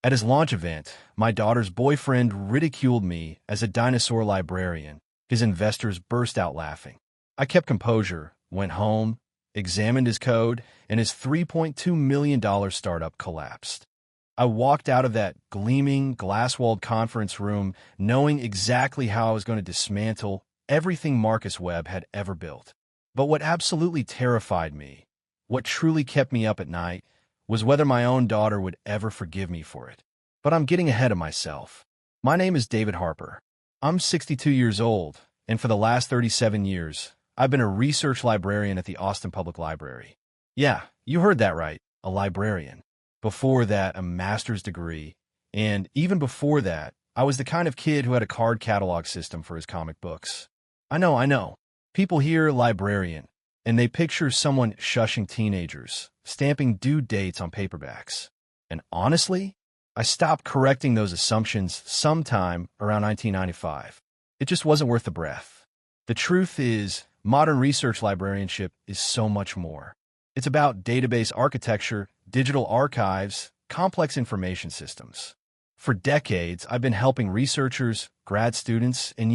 At his launch event, my daughter's boyfriend ridiculed me as a dinosaur librarian. His investors burst out laughing. I kept composure, went home, examined his code, and his $3.2 million startup collapsed. I walked out of that gleaming, glass-walled conference room knowing exactly how I was going to dismantle everything Marcus Webb had ever built. But what absolutely terrified me, what truly kept me up at night, was whether my own daughter would ever forgive me for it. But I'm getting ahead of myself. My name is David Harper. I'm 62 years old, and for the last 37 years, I've been a research librarian at the Austin Public Library. Yeah, you heard that right, a librarian. Before that, a master's degree, and even before that, I was the kind of kid who had a card catalog system for his comic books. I know. People hear librarian, and they picture someone shushing teenagers, stamping due dates on paperbacks. And honestly, I stopped correcting those assumptions sometime around 1995. It just wasn't worth the breath. The truth is, modern research librarianship is so much more. It's about database architecture, digital archives, complex information systems. For decades, I've been helping researchers, grad students, and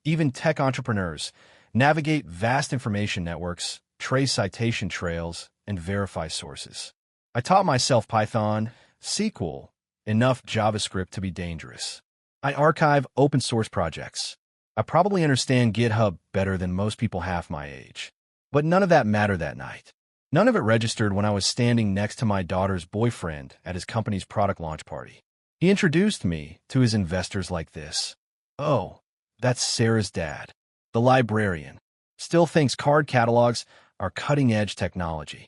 even tech entrepreneurs navigate vast information networks, trace citation trails, and verify sources. I taught myself Python, SQL, enough JavaScript to be dangerous. I archive open source projects. I probably understand GitHub better than most people half my age. But none of that mattered that night. None of it registered when I was standing next to my daughter's boyfriend at his company's product launch party. He introduced me to his investors like this. "Oh, that's Sarah's dad, the librarian. Still thinks card catalogs are cutting-edge technology."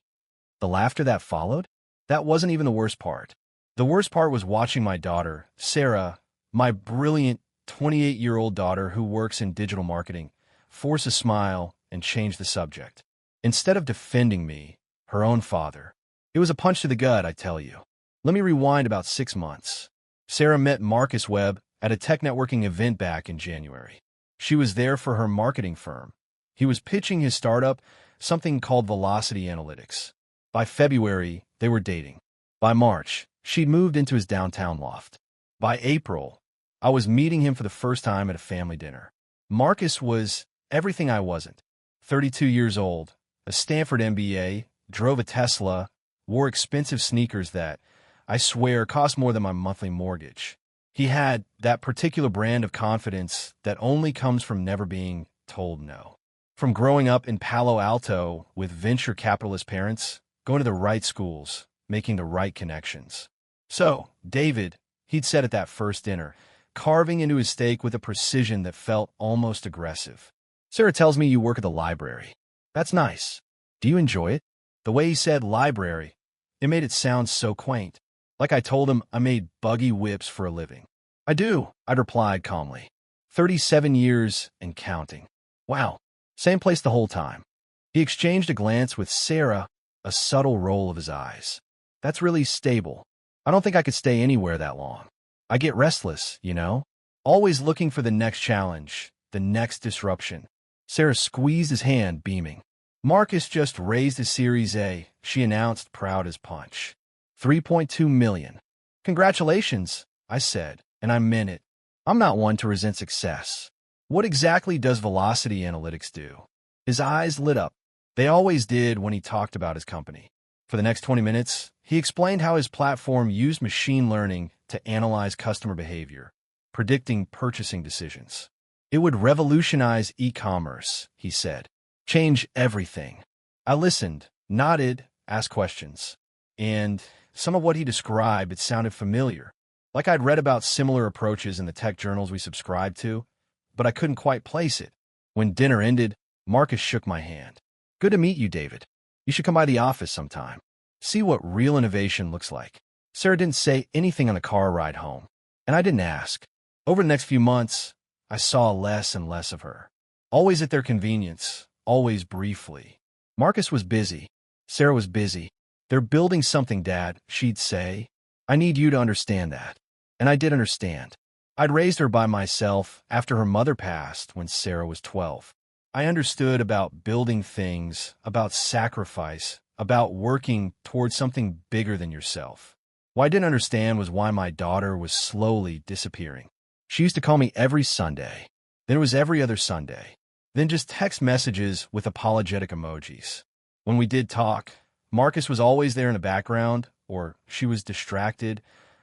The laughter that followed? That wasn't even the worst part. The worst part was watching my daughter, Sarah, my brilliant 28-year-old daughter who works in digital marketing, force a smile and change the subject. Instead of defending me, her own father. It was a punch to the gut, I tell you. Let me rewind about 6 months. Sarah met Marcus Webb at a tech networking event back in January. She was there for her marketing firm. He was pitching his startup, something called Velocity Analytics. By February, they were dating. By March, she'd moved into his downtown loft. By April, I was meeting him for the first time at a family dinner. Marcus was everything I wasn't. 32 years old, a Stanford MBA, drove a Tesla, wore expensive sneakers that, I swear, cost more than my monthly mortgage. He had that particular brand of confidence that only comes from never being told no. From growing up in Palo Alto with venture capitalist parents, going to the right schools, making the right connections. So, David, he'd said at that first dinner, carving into his steak with a precision that felt almost aggressive. "Sarah tells me you work at the library. That's nice. Do you enjoy it?" The way he said library, it made it sound so quaint. Like I told him I made buggy whips for a living. "I do," I'd replied calmly. 37 years and counting. "Wow. Same place the whole time." He exchanged a glance with Sarah, a subtle roll of his eyes. "That's really stable. I don't think I could stay anywhere that long. I get restless, always looking for the next challenge, the next disruption." Sarah squeezed his hand, beaming. "Marcus just raised his Series A," she announced, proud as punch. $3.2 million. "Congratulations," I said, and I meant it. I'm not one to resent success. "What exactly does Velocity Analytics do?" His eyes lit up. They always did when he talked about his company. For the next 20 minutes, he explained how his platform used machine learning to analyze customer behavior, predicting purchasing decisions. It would revolutionize e-commerce, he said. Change everything. I listened, nodded, asked questions. And some of what he described, it sounded familiar. Like I'd read about similar approaches in the tech journals we subscribed to, but I couldn't quite place it. When dinner ended, Marcus shook my hand. "Good to meet you, David. You should come by the office sometime. See what real innovation looks like." Sarah didn't say anything on the car ride home, and I didn't ask. Over the next few months, I saw less and less of her. Always at their convenience, always briefly. Marcus was busy. Sarah was busy. "They're building something, Dad," she'd say. "I need you to understand that." And I did understand. I'd raised her by myself after her mother passed when Sarah was 12. I understood about building things, about sacrifice, about working towards something bigger than yourself. What I didn't understand was why my daughter was slowly disappearing. She used to call me every Sunday. Then it was every other Sunday. Then just text messages with apologetic emojis. When we did talk, Marcus was always there in the background, or she was distracted,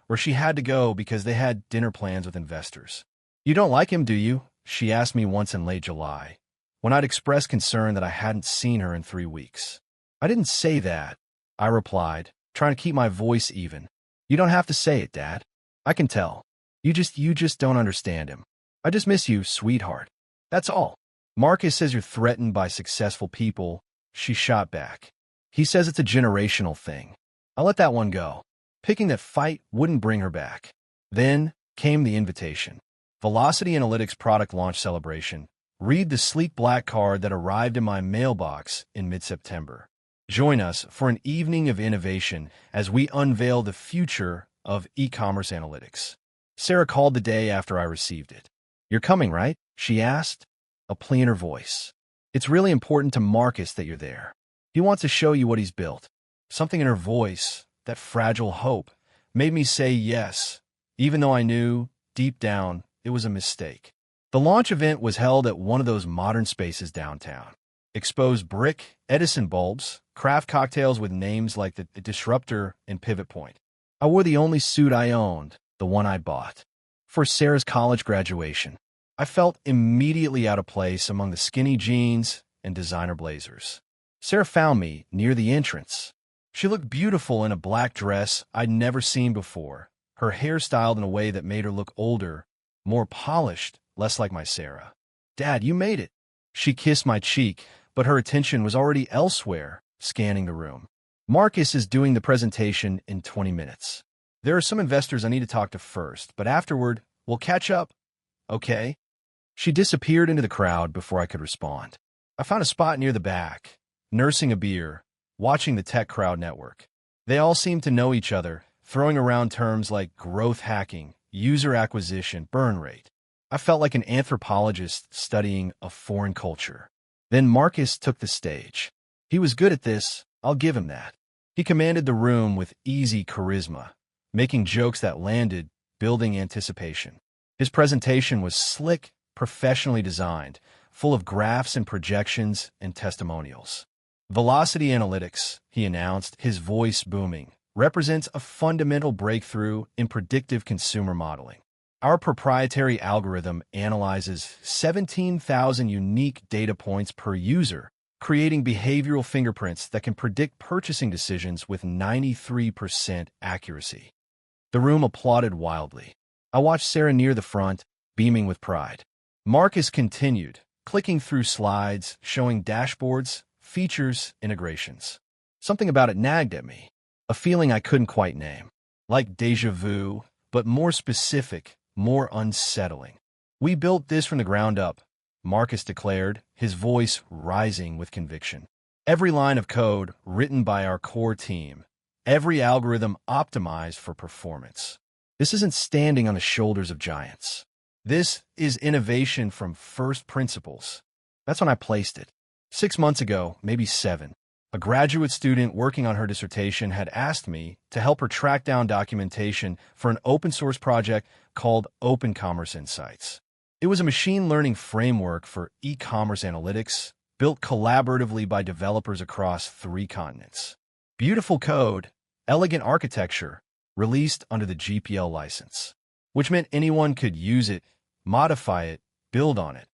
or she had to go because they had dinner plans with investors. "You don't like him, do you?" she asked me once in late July, when I'd expressed concern that I hadn't seen her in 3 weeks. "I didn't say that," I replied, trying to keep my voice even. "You don't have to say it, Dad. I can tell. You just don't understand him. I just miss you, sweetheart. That's all." "Marcus says you're threatened by successful people," she shot back. "He says it's a generational thing." I let that one go, picking that fight wouldn't bring her back. Then came the invitation. Velocity Analytics product launch celebration. Read the sleek black card that arrived in my mailbox in mid-September. Join us for an evening of innovation as we unveil the future of e-commerce analytics. Sarah called the day after I received it. "You're coming, right?" she asked, a plea in her voice. "It's really important to Marcus that you're there. He wants to show you what he's built." Something in her voice, that fragile hope, made me say yes, even though I knew, deep down, it was a mistake. The launch event was held at one of those modern spaces downtown. Exposed brick, Edison bulbs, craft cocktails with names like the Disruptor and Pivot Point. I wore the only suit I owned, the one I bought, for Sarah's college graduation. I felt immediately out of place among the skinny jeans and designer blazers. Sarah found me near the entrance. She looked beautiful in a black dress I'd never seen before, her hair styled in a way that made her look older, more polished, less like my Sarah. "Dad, you made it." She kissed my cheek, but her attention was already elsewhere, scanning the room. "Marcus is doing the presentation in 20 minutes. There are some investors I need to talk to first, but afterward, we'll catch up. Okay?" She disappeared into the crowd before I could respond. I found a spot near the back, nursing a beer, watching the tech crowd network. They all seemed to know each other, throwing around terms like growth hacking, user acquisition, burn rate. I felt like an anthropologist studying a foreign culture. Then Marcus took the stage. He was good at this, I'll give him that. He commanded the room with easy charisma, making jokes that landed, building anticipation. His presentation was slick, professionally designed, full of graphs and projections and testimonials. "Velocity Analytics," he announced, his voice booming, "represents a fundamental breakthrough in predictive consumer modeling. Our proprietary algorithm analyzes 17,000 unique data points per user, creating behavioral fingerprints that can predict purchasing decisions with 93% accuracy." The room applauded wildly. I watched Sarah near the front, beaming with pride. Marcus continued, clicking through slides, showing dashboards, features, integrations. Something about it nagged at me, a feeling I couldn't quite name. Like déjà vu, but more specific, more unsettling. "We built this from the ground up," Marcus declared, his voice rising with conviction. "Every line of code written by our core team, every algorithm optimized for performance. This isn't standing on the shoulders of giants. This is innovation from first principles." That's when I placed it. 6 months ago, maybe 7, a graduate student working on her dissertation had asked me to help her track down documentation for an open-source project called Open Commerce Insights. It was a machine learning framework for e-commerce analytics, built collaboratively by developers across 3 continents. Beautiful code, elegant architecture, released under the GPL license, which meant anyone could use it, modify it, build on it,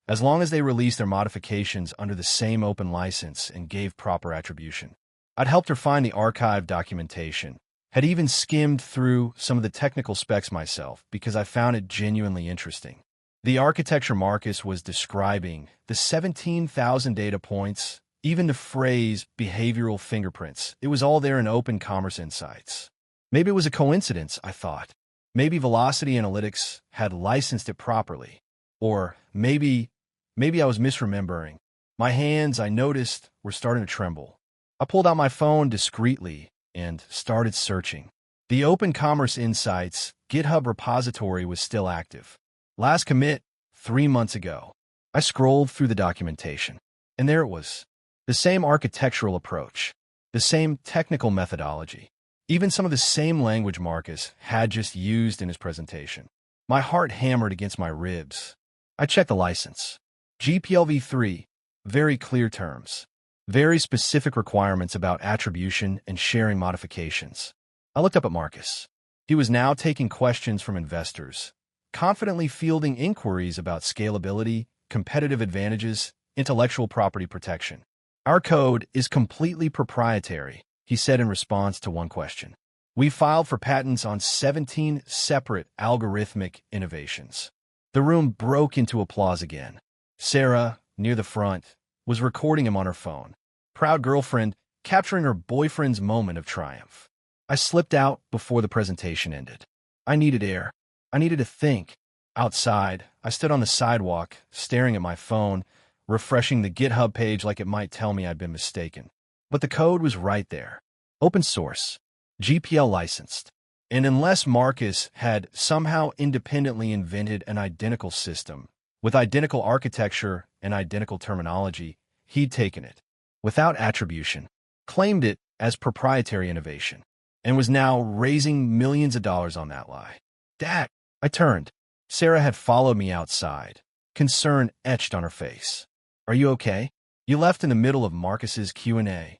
as long as they released their modifications under the same open license and gave proper attribution. I'd helped her find the archived documentation, had even skimmed through some of the technical specs myself because I found it genuinely interesting. The architecture Marcus was describing, the 17,000 data points, even the phrase behavioral fingerprints, it was all there in Open Commerce Insights. Maybe it was a coincidence, I thought. Maybe Velocity Analytics had licensed it properly. Or maybe I was misremembering. My hands, I noticed, were starting to tremble. I pulled out my phone discreetly and started searching. The Open Commerce Insights GitHub repository was still active. Last commit, 3 months ago. I scrolled through the documentation, and there it was. The same architectural approach, the same technical methodology, even some of the same language Marcus had just used in his presentation. My heart hammered against my ribs. I checked the license. GPLv3, very clear terms. Very specific requirements about attribution and sharing modifications. I looked up at Marcus. He was now taking questions from investors, confidently fielding inquiries about scalability, competitive advantages, intellectual property protection. Our code is completely proprietary, he said in response to one question. We filed for patents on 17 separate algorithmic innovations. The room broke into applause again. Sarah, near the front, was recording him on her phone. Proud girlfriend, capturing her boyfriend's moment of triumph. I slipped out before the presentation ended. I needed air. I needed to think. Outside, I stood on the sidewalk, staring at my phone, refreshing the GitHub page like it might tell me I'd been mistaken. But the code was right there. Open source. GPL licensed. And unless Marcus had somehow independently invented an identical system, with identical architecture and identical terminology, he'd taken it, without attribution, claimed it as proprietary innovation, and was now raising millions of dollars on that lie. Dad, I turned. Sarah had followed me outside, concern etched on her face. Are you okay? You left in the middle of Marcus's Q&A.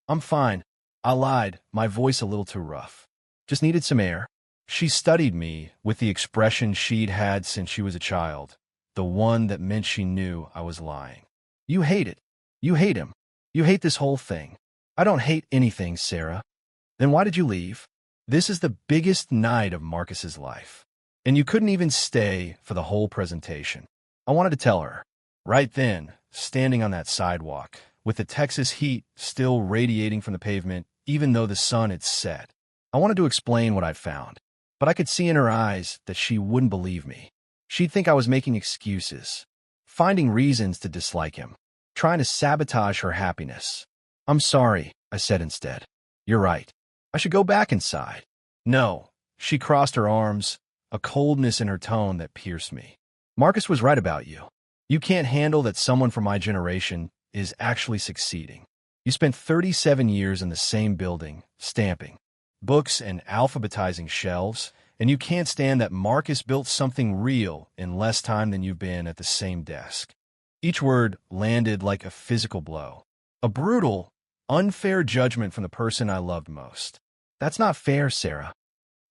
I'm fine. I lied, my voice a little too rough. Just needed some air. She studied me with the expression she'd had since she was a child, the one that meant she knew I was lying. You hate it. You hate him. You hate this whole thing. I don't hate anything, Sarah. Then why did you leave? This is the biggest night of Marcus's life. And you couldn't even stay for the whole presentation. I wanted to tell her. Right then, standing on that sidewalk, with the Texas heat still radiating from the pavement, even though the sun had set. I wanted to explain what I'd found, but I could see in her eyes that she wouldn't believe me. She'd think I was making excuses, finding reasons to dislike him, trying to sabotage her happiness. I'm sorry, I said instead. You're right. I should go back inside. No, she crossed her arms, a coldness in her tone that pierced me. Marcus was right about you. You can't handle that someone from my generation is actually succeeding. You spent 37 years in the same building, stamping books and alphabetizing shelves, and you can't stand that Marcus built something real in less time than you've been at the same desk. Each word landed like a physical blow. A brutal, unfair judgment from the person I loved most. That's not fair, Sarah.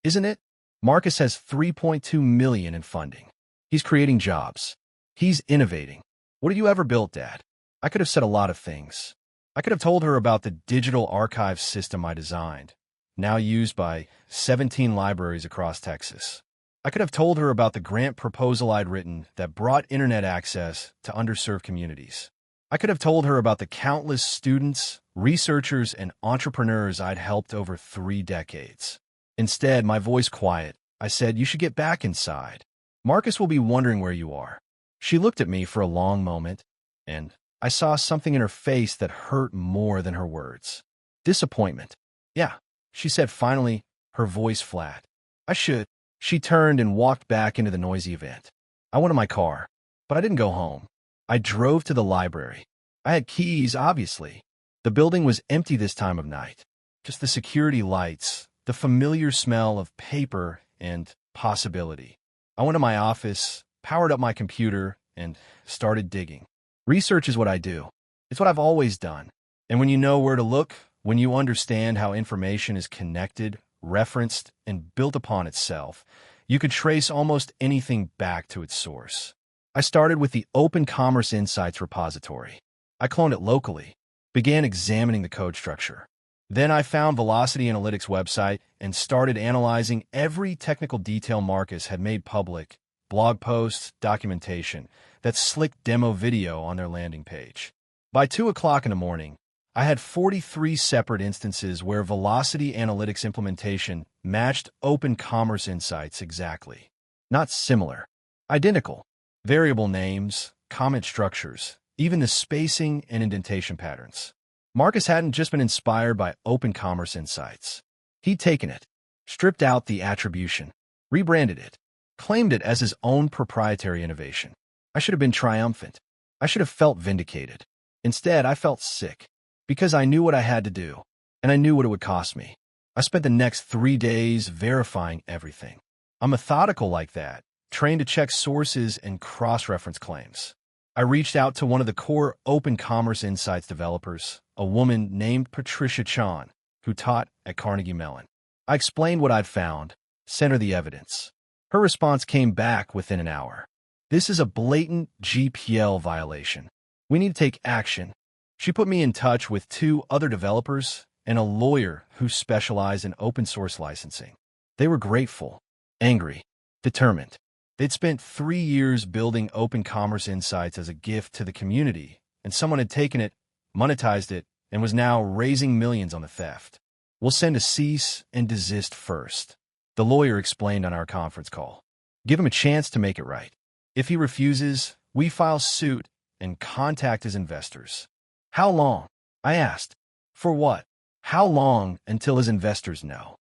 Isn't it? Marcus has $3.2 million in funding. He's creating jobs. He's innovating. What have you ever built, Dad? I could have said a lot of things. I could have told her about the digital archive system I designed, now used by 17 libraries across Texas. I could have told her about the grant proposal I'd written that brought internet access to underserved communities. I could have told her about the countless students, researchers, and entrepreneurs I'd helped over 3 decades. Instead, my voice quiet, I said, you should get back inside. Marcus will be wondering where you are. She looked at me for a long moment, and I saw something in her face that hurt more than her words. Disappointment. Yeah, she said finally, her voice flat. I should. She turned and walked back into the noisy event. I went to my car, but I didn't go home. I drove to the library. I had keys, obviously. The building was empty this time of night. Just the security lights, the familiar smell of paper and possibility. I went to my office, powered up my computer, and started digging. Research is what I do. It's what I've always done. And when you know where to look, when you understand how information is connected, referenced, and built upon itself, you could trace almost anything back to its source. I started with the Open Commerce Insights repository. I cloned it locally, began examining the code structure. Then I found Velocity Analytics' website and started analyzing every technical detail Marcus had made public, blog posts, documentation, that slick demo video on their landing page. By 2 o'clock in the morning, I had 43 separate instances where Velocity Analytics implementation matched Open Commerce Insights exactly. Not similar, identical. Variable names, comment structures, even the spacing and indentation patterns. Marcus hadn't just been inspired by Open Commerce Insights. He'd taken it, stripped out the attribution, rebranded it, claimed it as his own proprietary innovation. I should have been triumphant. I should have felt vindicated. Instead, I felt sick, because I knew what I had to do, and I knew what it would cost me. I spent the next 3 days verifying everything. I'm methodical like that, trained to check sources and cross-reference claims. I reached out to one of the core Open Commerce Insights developers, a woman named Patricia Chan, who taught at Carnegie Mellon. I explained what I'd found, sent her the evidence. Her response came back within an hour. This is a blatant GPL violation. We need to take action. She put me in touch with 2 other developers and a lawyer who specialized in open source licensing. They were grateful, angry, determined. They'd spent 3 years building Open Commerce Insights as a gift to the community, and someone had taken it, monetized it, and was now raising millions on the theft. We'll send a cease and desist first, the lawyer explained on our conference call. Give him a chance to make it right. If he refuses, we file suit and contact his investors. How long? I asked. For what? How long until his investors know?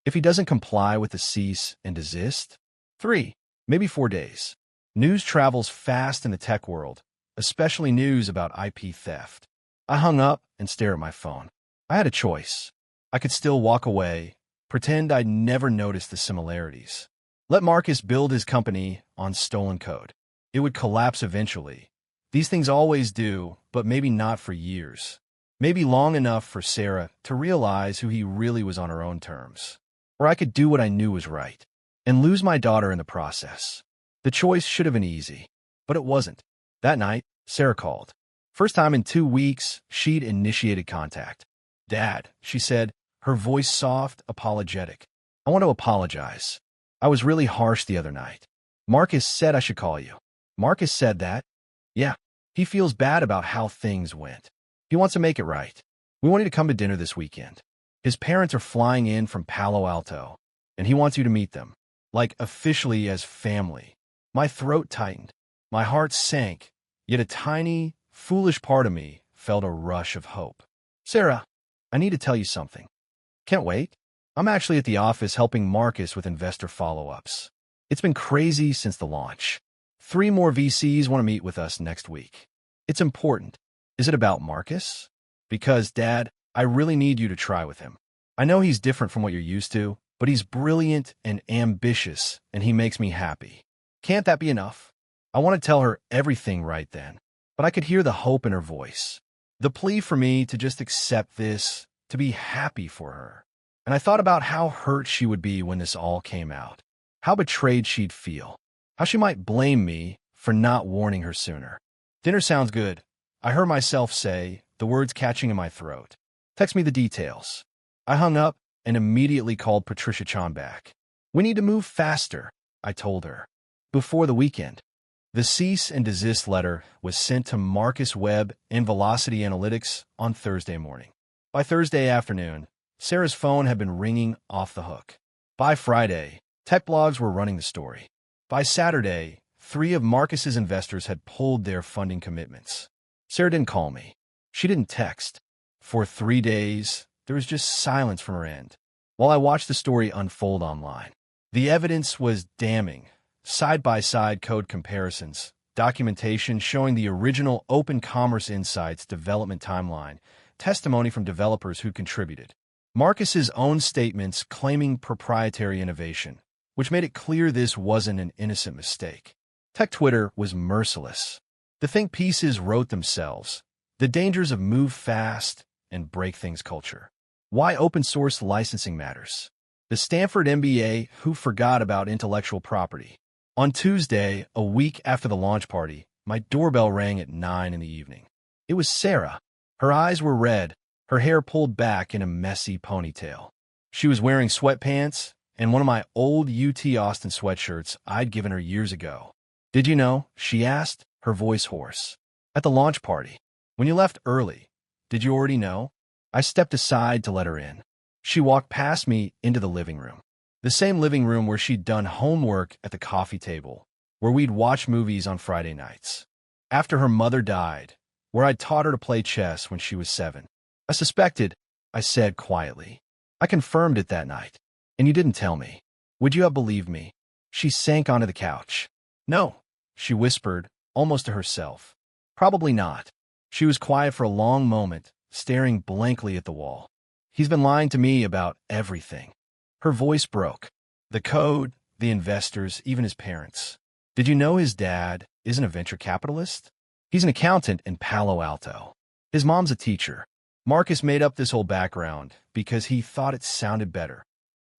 If he doesn't comply with the cease and desist? 3, maybe 4 days. News travels fast in the tech world, especially news about IP theft. I hung up and stared at my phone. I had a choice. I could still walk away, pretend I'd never noticed the similarities. Let Marcus build his company on stolen code. It would collapse eventually. These things always do, but maybe not for years. Maybe long enough for Sarah to realize who he really was on her own terms. Or I could do what I knew was right, and lose my daughter in the process. The choice should have been easy, but it wasn't. That night, Sarah called. First time in 2 weeks, she'd initiated contact. "Dad," she said, her voice soft, apologetic. "I want to apologize. I was really harsh the other night. Marcus said I should call you." "Marcus said that?" "Yeah. He feels bad about how things went. He wants to make it right. We want you to come to dinner this weekend. His parents are flying in from Palo Alto, and he wants you to meet them, like officially as family." My throat tightened. My heart sank, yet a tiny, foolish part of me felt a rush of hope. "Sarah, I need to tell you something." "Can't wait. I'm actually at the office helping Marcus with investor follow-ups. It's been crazy since the launch. 3 more VCs want to meet with us next week. It's important. Is it about Marcus? Because, Dad, I really need you to try with him. I know he's different from what you're used to, but he's brilliant and ambitious, and he makes me happy. Can't that be enough?" I want to tell her everything right then, but I could hear the hope in her voice. The plea for me to just accept this, to be happy for her. And I thought about how hurt she would be when this all came out, how betrayed she'd feel, how she might blame me for not warning her sooner. "Dinner sounds good," I heard myself say, the words catching in my throat. "Text me the details." I hung up and immediately called Patricia Chan back. "We need to move faster," I told her. "Before the weekend." The cease and desist letter was sent to Marcus Webb and Velocity Analytics on Thursday morning. By Thursday afternoon, Sarah's phone had been ringing off the hook. By Friday, tech blogs were running the story. By Saturday, 3 of Marcus's investors had pulled their funding commitments. Sarah didn't call me. She didn't text. For 3 days, there was just silence from her end, while I watched the story unfold online. The evidence was damning. Side-by-side code comparisons, documentation showing the original Open Commerce Insights development timeline, testimony from developers who contributed. Marcus's own statements claiming proprietary innovation, which made it clear this wasn't an innocent mistake. Tech Twitter was merciless. The think pieces wrote themselves. The dangers of move fast and break things culture. Why open source licensing matters. The Stanford MBA who forgot about intellectual property. On Tuesday, a week after the launch party, my doorbell rang at 9 in the evening. It was Sarah. Her eyes were red, her hair pulled back in a messy ponytail. She was wearing sweatpants and one of my old UT Austin sweatshirts I'd given her years ago. "Did you know?" she asked, her voice hoarse. "At the launch party. When you left early. Did you already know?" I stepped aside to let her in. She walked past me into the living room. The same living room where she'd done homework at the coffee table, where we'd watch movies on Friday nights. After her mother died, where I'd taught her to play chess when she was 7. "I suspected," I said quietly. "I confirmed it that night. And you didn't tell me. Would you have believed me?" She sank onto the couch. "No," she whispered, almost to herself. "Probably not." She was quiet for a long moment, staring blankly at the wall. He's been lying to me about everything. Her voice broke. The code, the investors, even his parents. Did you know his dad isn't a venture capitalist? He's an accountant in Palo Alto. His mom's a teacher. Marcus made up this whole background because he thought it sounded better.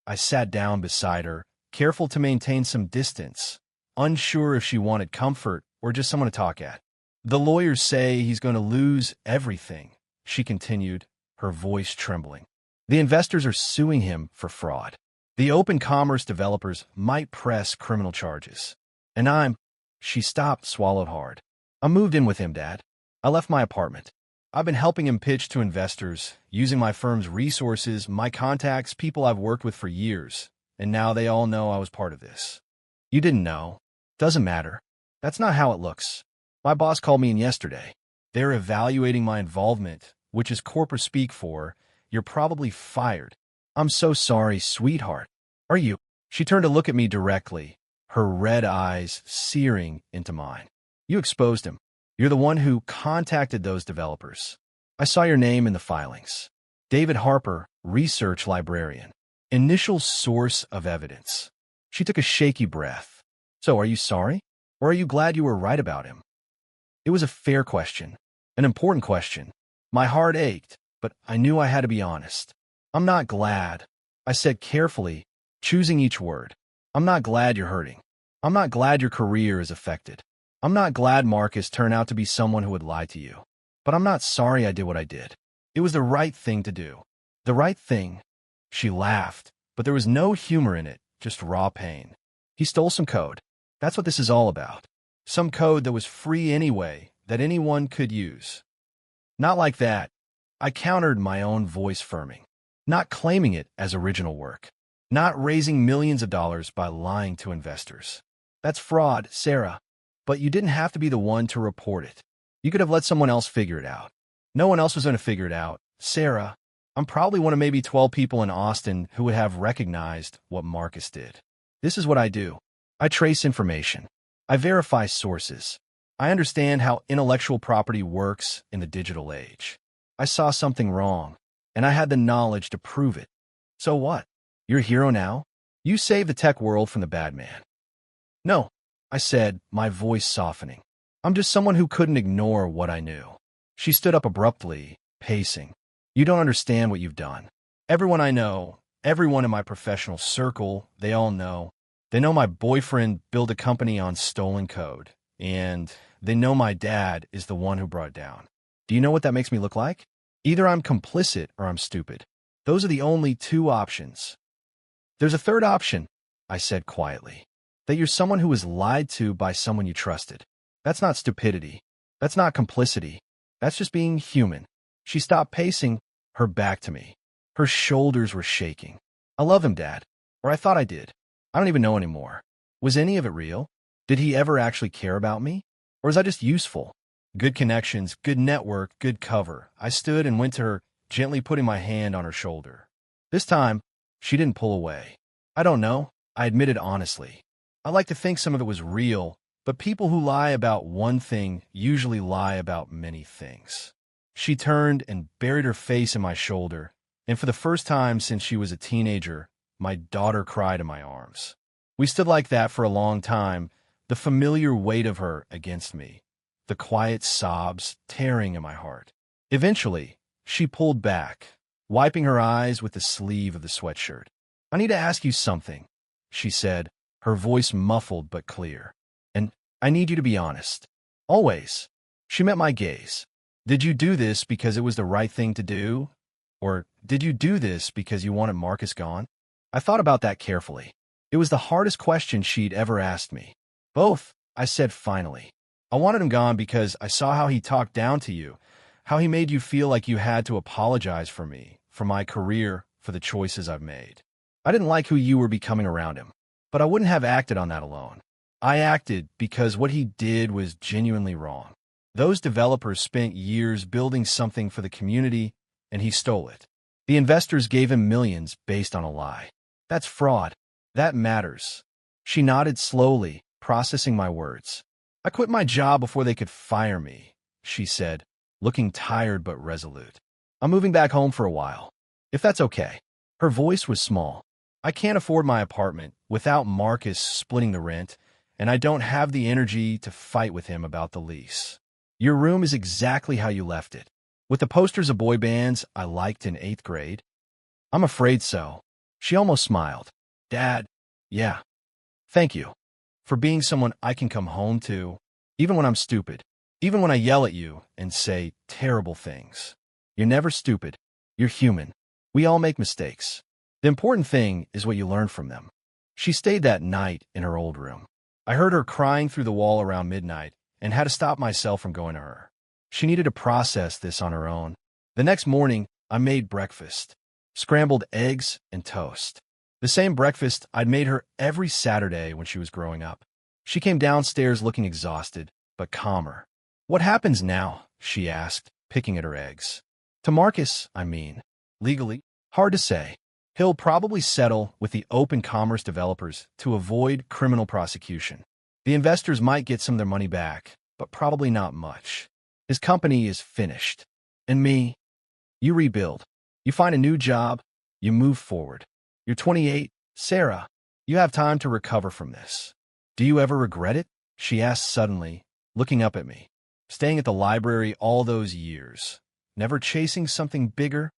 I sat down beside her, careful to maintain some distance, unsure if she wanted comfort or just someone to talk at. The lawyers say he's going to lose everything, she continued, her voice trembling. The investors are suing him for fraud. The open commerce developers might press criminal charges. And she stopped, swallowed hard. I moved in with him, Dad. I left my apartment. I've been helping him pitch to investors, using my firm's resources, my contacts, people I've worked with for years, and now they all know I was part of this. You didn't know. Doesn't matter. That's not how it looks. My boss called me in yesterday. They're evaluating my involvement, which is corporate speak for, you're probably fired. I'm so sorry, sweetheart. Are you? She turned to look at me directly, her red eyes searing into mine. You exposed him. You're the one who contacted those developers. I saw your name in the filings. David Harper, research librarian. Initial source of evidence. She took a shaky breath. So are you sorry? Or are you glad you were right about him? It was a fair question, an important question. My heart ached, but I knew I had to be honest. I'm not glad, I said carefully, choosing each word. I'm not glad you're hurting. I'm not glad your career is affected. I'm not glad Marcus turned out to be someone who would lie to you. But I'm not sorry I did what I did. It was the right thing to do. The right thing. She laughed, but there was no humor in it, just raw pain. He stole some code. That's what this is all about. Some code that was free anyway, that anyone could use. Not like that. I countered, my own voice firming. Not claiming it as original work. Not raising millions of dollars by lying to investors. That's fraud, Sarah. But you didn't have to be the one to report it. You could have let someone else figure it out. No one else was going to figure it out. Sarah, I'm probably one of maybe 12 people in Austin who would have recognized what Marcus did. This is what I do. I trace information. I verify sources. I understand how intellectual property works in the digital age. I saw something wrong, and I had the knowledge to prove it. So what? You're a hero now? You saved the tech world from the bad man. No, I said, my voice softening. I'm just someone who couldn't ignore what I knew. She stood up abruptly, pacing. You don't understand what you've done. Everyone I know, everyone in my professional circle, they all know. They know my boyfriend built a company on stolen code, and they know my dad is the one who brought it down. Do you know what that makes me look like? Either I'm complicit or I'm stupid. Those are the only two options. There's a third option, I said quietly. That you're someone who was lied to by someone you trusted. That's not stupidity. That's not complicity. That's just being human. She stopped pacing, her back to me. Her shoulders were shaking. I love him, Dad. Or I thought I did. I don't even know anymore. Was any of it real? Did he ever actually care about me? Or was I just useful? Good connections, good network, good cover. I stood and went to her, gently putting my hand on her shoulder. This time, she didn't pull away. I don't know, I admitted honestly. I like to think some of it was real, but people who lie about one thing usually lie about many things. She turned and buried her face in my shoulder, and for the first time since she was a teenager, my daughter cried in my arms. We stood like that for a long time, the familiar weight of her against me, the quiet sobs tearing at my heart. Eventually, she pulled back, wiping her eyes with the sleeve of the sweatshirt. I need to ask you something, she said, her voice muffled but clear. And I need you to be honest. Always. She met my gaze. Did you do this because it was the right thing to do? Or did you do this because you wanted Marcus gone? I thought about that carefully. It was the hardest question she'd ever asked me. Both, I said finally. I wanted him gone because I saw how he talked down to you, how he made you feel like you had to apologize for me, for my career, for the choices I've made. I didn't like who you were becoming around him, but I wouldn't have acted on that alone. I acted because what he did was genuinely wrong. Those developers spent years building something for the community, and he stole it. The investors gave him millions based on a lie. That's fraud. That matters. She nodded slowly, processing my words. I quit my job before they could fire me, she said, looking tired but resolute. I'm moving back home for a while. if that's okay. Her voice was small. I can't afford my apartment without Marcus splitting the rent, and I don't have the energy to fight with him about the lease. Your room is exactly how you left it, with the posters of boy bands I liked in 8th grade. I'm afraid so. She almost smiled. Dad, yeah. Thank you for being someone I can come home to, even when I'm stupid, even when I yell at you and say terrible things. You're never stupid. You're human. We all make mistakes. The important thing is what you learn from them. She stayed that night in her old room. I heard her crying through the wall around midnight and had to stop myself from going to her. She needed to process this on her own. The next morning, I made breakfast. Scrambled eggs and toast. The same breakfast I'd made her every Saturday when she was growing up. She came downstairs looking exhausted, but calmer. What happens now? She asked, picking at her eggs. To Marcus, I mean. Legally, hard to say. He'll probably settle with the open commerce developers to avoid criminal prosecution. The investors might get some of their money back, but probably not much. His company is finished. And me? You rebuild. You find a new job. You move forward. You're 28, Sarah. You have time to recover from this. Do you ever regret it? She asked suddenly, looking up at me. Staying at the library all those years. Never chasing something bigger?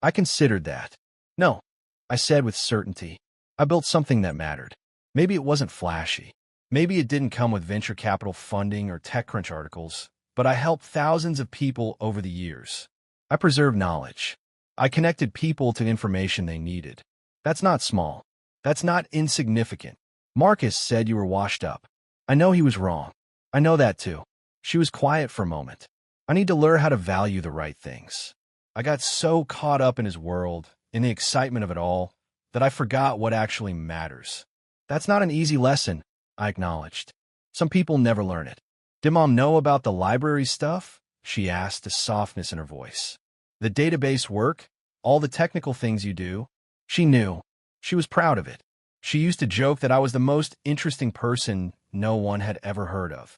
I considered that. No, I said with certainty. I built something that mattered. Maybe it wasn't flashy. Maybe it didn't come with venture capital funding or TechCrunch articles, but I helped thousands of people over the years. I preserved knowledge. I connected people to information they needed. That's not small. That's not insignificant. Marcus said you were washed up. I know he was wrong. I know that too. She was quiet for a moment. I need to learn how to value the right things. I got so caught up in his world, in the excitement of it all, that I forgot what actually matters. That's not an easy lesson, I acknowledged. Some people never learn it. Did Mom know about the library stuff? She asked, a softness in her voice. The database work? All the technical things you do? She knew. She was proud of it. She used to joke that I was the most interesting person no one had ever heard of.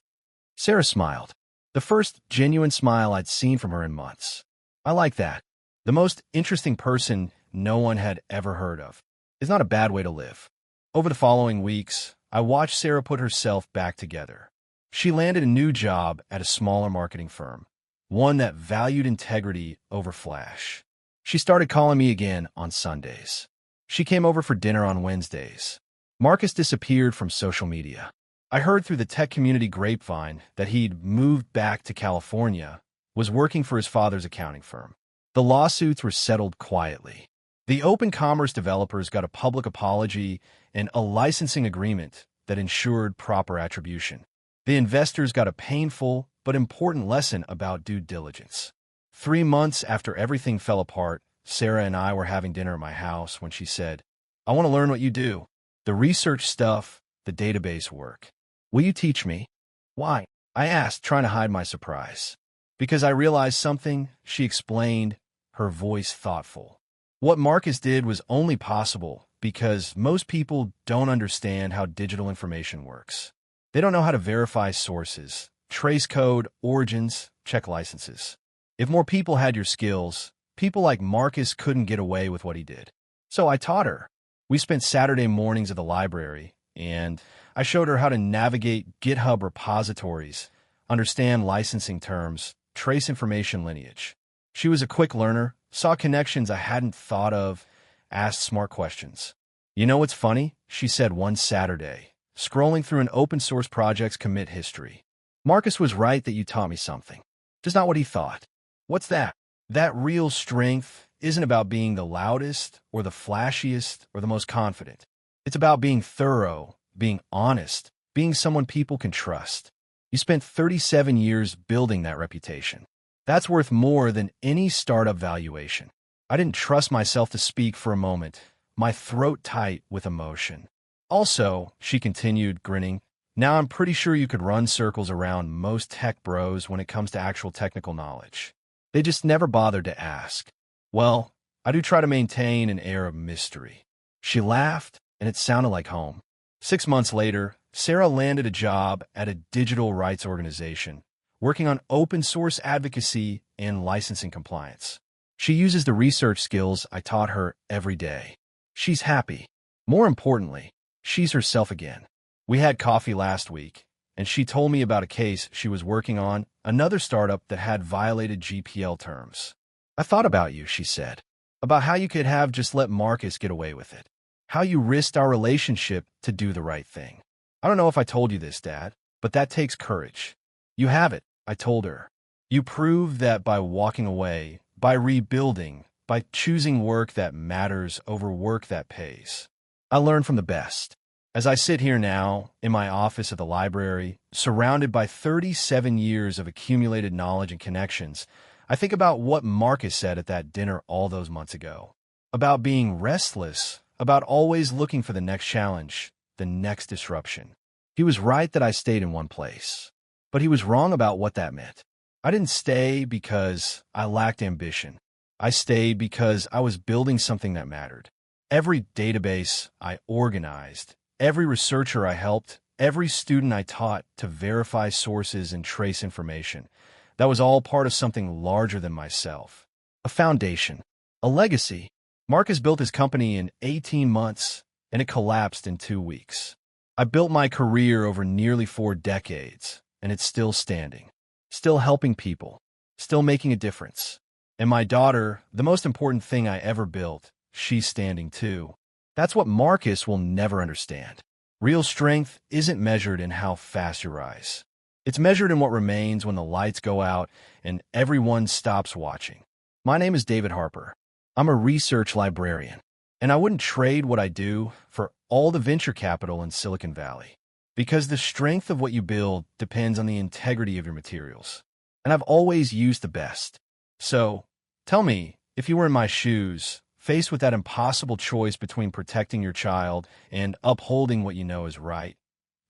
Sarah smiled. The first genuine smile I'd seen from her in months. I like that. The most interesting person no one had ever heard of. Is not a bad way to live. Over the following weeks, I watched Sarah put herself back together. She landed a new job at a smaller marketing firm, one that valued integrity over flash. She started calling me again on Sundays. She came over for dinner on Wednesdays. Marcus disappeared from social media. I heard through the tech community grapevine that he'd moved back to California, was working for his father's accounting firm. The lawsuits were settled quietly. The open commerce developers got a public apology and a licensing agreement that ensured proper attribution. The investors got a painful but important lesson about due diligence. 3 months after everything fell apart, Sarah and I were having dinner at my house when she said, I want to learn what you do. The research stuff, the database work. Will you teach me? Why? I asked, trying to hide my surprise. Because I realized something, she explained, her voice thoughtful. What Marcus did was only possible because most people don't understand how digital information works. They don't know how to verify sources, trace code, origins, check licenses. If more people had your skills, people like Marcus couldn't get away with what he did. So I taught her. We spent Saturday mornings at the library, and I showed her how to navigate GitHub repositories, understand licensing terms, trace information lineage. She was a quick learner, saw connections I hadn't thought of, asked smart questions. You know what's funny? She said one Saturday, scrolling through an open source project's commit history. Marcus was right that you taught me something. Just not what he thought. What's that? That real strength isn't about being the loudest or the flashiest or the most confident. It's about being thorough, being honest, being someone people can trust. You spent 37 years building that reputation. That's worth more than any startup valuation. I didn't trust myself to speak for a moment, my throat tight with emotion. Also, she continued, grinning, now I'm pretty sure you could run circles around most tech bros when it comes to actual technical knowledge. They just never bothered to ask. Well, I do try to maintain an air of mystery. She laughed, and it sounded like home. 6 months later, Sarah landed a job at a digital rights organization, working on open source advocacy and licensing compliance. She uses the research skills I taught her every day. She's happy. More importantly, she's herself again. We had coffee last week, and she told me about a case she was working on, another startup that had violated GPL terms. I thought about you, she said, about how you could have just let Marcus get away with it, how you risked our relationship to do the right thing. I don't know if I told you this, Dad, but that takes courage. You have it, I told her. You proved that by walking away, by rebuilding, by choosing work that matters over work that pays. I learned from the best. As I sit here now, in my office at the library, surrounded by 37 years of accumulated knowledge and connections, I think about what Marcus said at that dinner all those months ago. About being restless, about always looking for the next challenge, the next disruption. He was right that I stayed in one place, but he was wrong about what that meant. I didn't stay because I lacked ambition. I stayed because I was building something that mattered. Every database I organized, every researcher I helped, every student I taught to verify sources and trace information, that was all part of something larger than myself. A foundation, a legacy. Marcus built his company in 18 months, and it collapsed in 2 weeks. I built my career over nearly 4 decades, and it's still standing, still helping people, still making a difference. And my daughter, the most important thing I ever built, she's standing too. That's what Marcus will never understand. Real strength isn't measured in how fast you rise. It's measured in what remains when the lights go out and everyone stops watching. My name is David Harper. I'm a research librarian, and I wouldn't trade what I do for all the venture capital in Silicon Valley, because the strength of what you build depends on the integrity of your materials. And I've always used the best. So, tell me, if you were in my shoes, faced with that impossible choice between protecting your child and upholding what you know is right,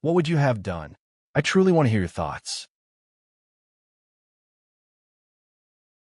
what would you have done? I truly want to hear your thoughts.